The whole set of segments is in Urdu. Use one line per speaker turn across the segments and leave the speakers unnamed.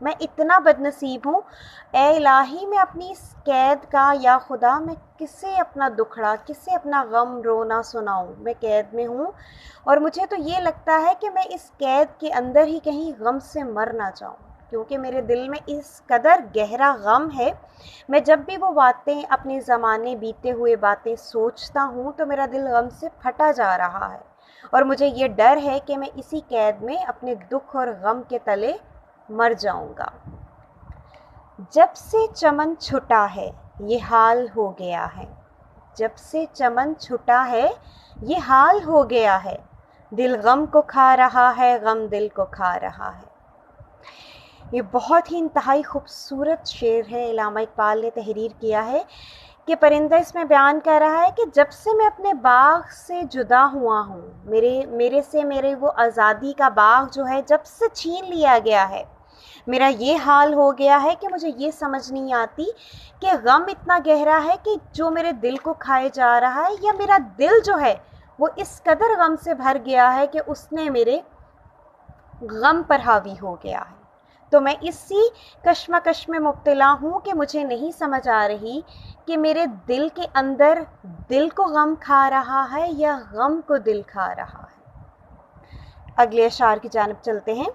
میں اتنا بدنصیب ہوں، اے الہی میں اپنی اس قید کا، یا خدا میں کسے اپنا دکھڑا، کسے اپنا غم رونا سناؤں، میں قید میں ہوں اور مجھے تو یہ لگتا ہے کہ میں اس قید کے اندر ہی کہیں غم سے مر نہ جاؤں، کیونکہ میرے دل میں اس قدر گہرا غم ہے۔ میں جب بھی وہ باتیں، اپنے زمانے بیتے ہوئے باتیں سوچتا ہوں تو میرا دل غم سے پھٹا جا رہا ہے، اور مجھے یہ ڈر ہے کہ میں اسی قید میں اپنے دکھ اور غم کے تلے مر جاؤں گا۔ جب سے چمن چھٹا ہے یہ حال ہو گیا ہے، جب سے چمن چھٹا ہے یہ حال ہو گیا ہے، دل غم کو کھا رہا ہے، غم دل کو کھا رہا ہے۔ یہ بہت ہی انتہائی خوبصورت شعر ہے، علامہ اقبال نے تحریر کیا ہے کہ پرندہ اس میں بیان کر رہا ہے کہ جب سے میں اپنے باغ سے جدا ہوا ہوں، میرے وہ آزادی کا باغ جو ہے جب سے چھین لیا گیا ہے، میرا یہ حال ہو گیا ہے کہ مجھے یہ سمجھ نہیں آتی کہ غم اتنا گہرا ہے کہ جو میرے دل کو کھائے جا رہا ہے، یا میرا دل جو ہے وہ اس قدر غم سے بھر گیا ہے کہ اس نے میرے غم پر حاوی ہو گیا ہے۔ تو میں اسی کشمکش میں مبتلا ہوں کہ مجھے نہیں سمجھ آ رہی کہ میرے دل کے اندر دل کو غم کھا رہا ہے یا غم کو دل کھا رہا ہے۔ اگلے اشعار کی جانب چلتے ہیں۔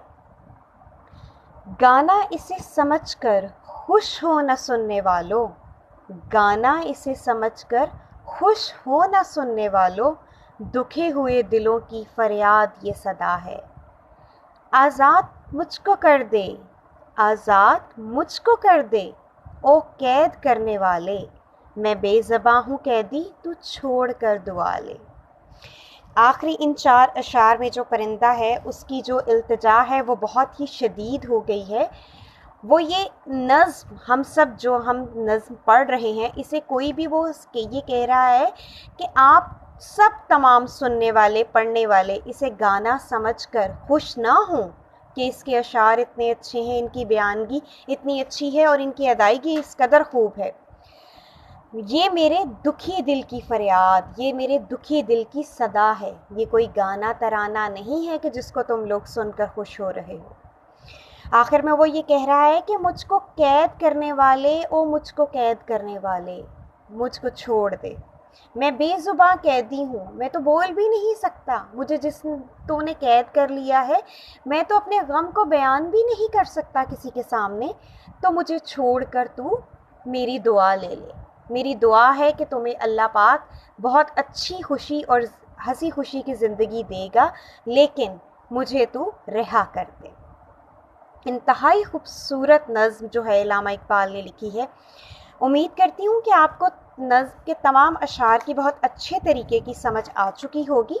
گانا اسے سمجھ کر خوش ہو نہ سننے والو، گانا اسے سمجھ کر خوش ہو نہ سننے والو، دکھے ہوئے دلوں کی فریاد یہ صدا ہے۔ آزاد مجھ کو کر دے، آزاد مجھ کو کر دے، او قید کرنے والے، میں بے زباں ہوں قیدی تو چھوڑ کر دعا لے۔ آخری ان 4 اشعار میں جو پرندہ ہے اس کی جو التجا ہے وہ بہت ہی شدید ہو گئی ہے۔ وہ یہ نظم، ہم نظم پڑھ رہے ہیں، اسے کوئی بھی وہ یہ کہہ رہا ہے کہ آپ سب تمام سننے والے، پڑھنے والے اسے گانا سمجھ کر خوش نہ ہوں کہ اس کے اشعار اتنے اچھے ہیں، ان کی بیانگی اتنی اچھی ہے اور ان کی ادائیگی اس قدر خوب ہے۔ یہ میرے دکھی دل کی فریاد، یہ میرے دکھی دل کی صدا ہے، یہ کوئی گانا ترانہ نہیں ہے کہ جس کو تم لوگ سن کر خوش ہو رہے ہو۔ آخر میں وہ یہ کہہ رہا ہے کہ مجھ کو قید کرنے والے، او مجھ کو قید کرنے والے، مجھ کو چھوڑ دے، میں بے زباں قیدی ہوں، میں تو بول بھی نہیں سکتا، مجھے جس تو نے قید کر لیا ہے، میں تو اپنے غم کو بیان بھی نہیں کر سکتا کسی کے سامنے، تو مجھے چھوڑ کر تو میری دعا لے لے۔ میری دعا ہے کہ تمہیں اللہ پاک بہت اچھی خوشی اور ہنسی خوشی کی زندگی دے گا، لیکن مجھے تو رہا کر دے۔ انتہائی خوبصورت نظم جو ہے علامہ اقبال نے لکھی ہے۔ امید کرتی ہوں کہ آپ کو نظم کے تمام اشعار کی بہت اچھے طریقے کی سمجھ آ چکی ہوگی۔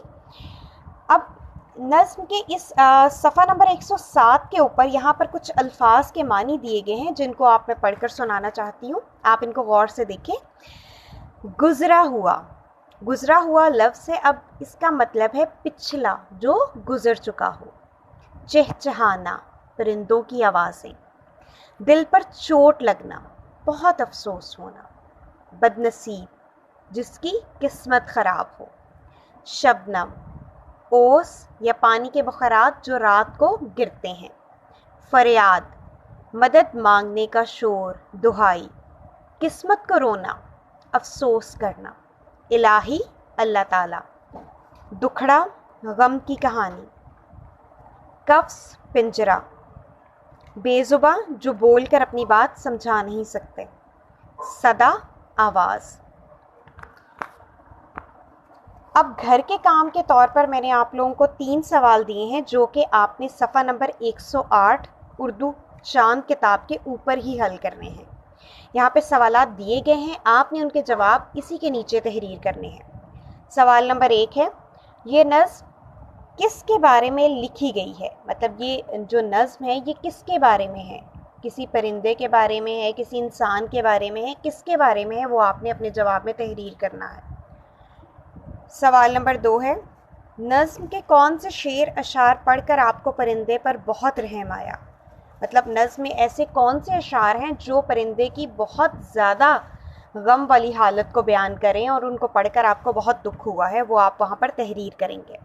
اب نظم کے اس صفحہ نمبر 107 کے اوپر یہاں پر کچھ الفاظ کے معنی دیے گئے ہیں جن کو آپ میں پڑھ کر سنانا چاہتی ہوں، آپ ان کو غور سے دیکھیں۔ گزرا ہوا، گزرا ہوا لفظ ہے، اب اس کا مطلب ہے پچھلا، جو گزر چکا ہو۔ چہچہانا، پرندوں کی آوازیں۔ دل پر چوٹ لگنا، بہت افسوس ہونا۔ بدنصیب، جس کی قسمت خراب ہو۔ شبنم، اوس یا پانی کے بخارات جو رات کو گرتے ہیں۔ فریاد، مدد مانگنے کا شور، دہائی۔ قسمت کو رونا، افسوس کرنا۔ الہی، اللہ تعالی۔ دکھڑا، غم کی کہانی۔ قفس، پنجرہ۔ بے زباں، جو بول کر اپنی بات سمجھا نہیں سکتے۔ صدا، آواز۔ اب گھر کے کام کے طور پر میں نے آپ لوگوں کو 3 سوال دیے ہیں جو کہ آپ نے صفحہ نمبر 108 اردو چاند کتاب کے اوپر ہی حل کرنے ہیں۔ یہاں پہ سوالات دیے گئے ہیں، آپ نے ان کے جواب اسی کے نیچے تحریر کرنے ہیں۔ سوال نمبر 1 ہے، یہ نظم کس کے بارے میں لکھی گئی ہے؟ مطلب یہ جو نظم ہے یہ کس کے بارے میں ہے؟ کسی پرندے کے بارے میں ہے، کسی انسان کے بارے میں ہے، کس کے بارے میں ہے، وہ آپ نے اپنے جواب میں تحریر کرنا ہے۔ سوال نمبر 2 ہے، نظم کے کون سے شعر اشعار پڑھ کر آپ کو پرندے پر بہت رحم آیا؟ مطلب نظم میں ایسے کون سے اشعار ہیں جو پرندے کی بہت زیادہ غم والی حالت کو بیان کریں اور ان کو پڑھ کر آپ کو بہت دکھ ہوا ہے، وہ آپ وہاں پر تحریر کریں گے۔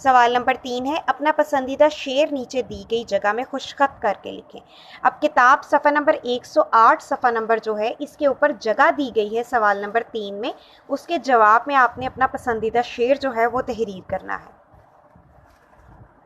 سوال نمبر 3 ہے اپنا پسندیدہ شعر نیچے دی گئی جگہ میں خوشخط کر کے لکھیں۔ اب کتاب صفحہ نمبر 108 صفحہ نمبر جو ہے اس کے اوپر جگہ دی گئی ہے سوال نمبر 3 میں، اس کے جواب میں آپ نے اپنا پسندیدہ شعر جو ہے وہ تحریر کرنا ہے۔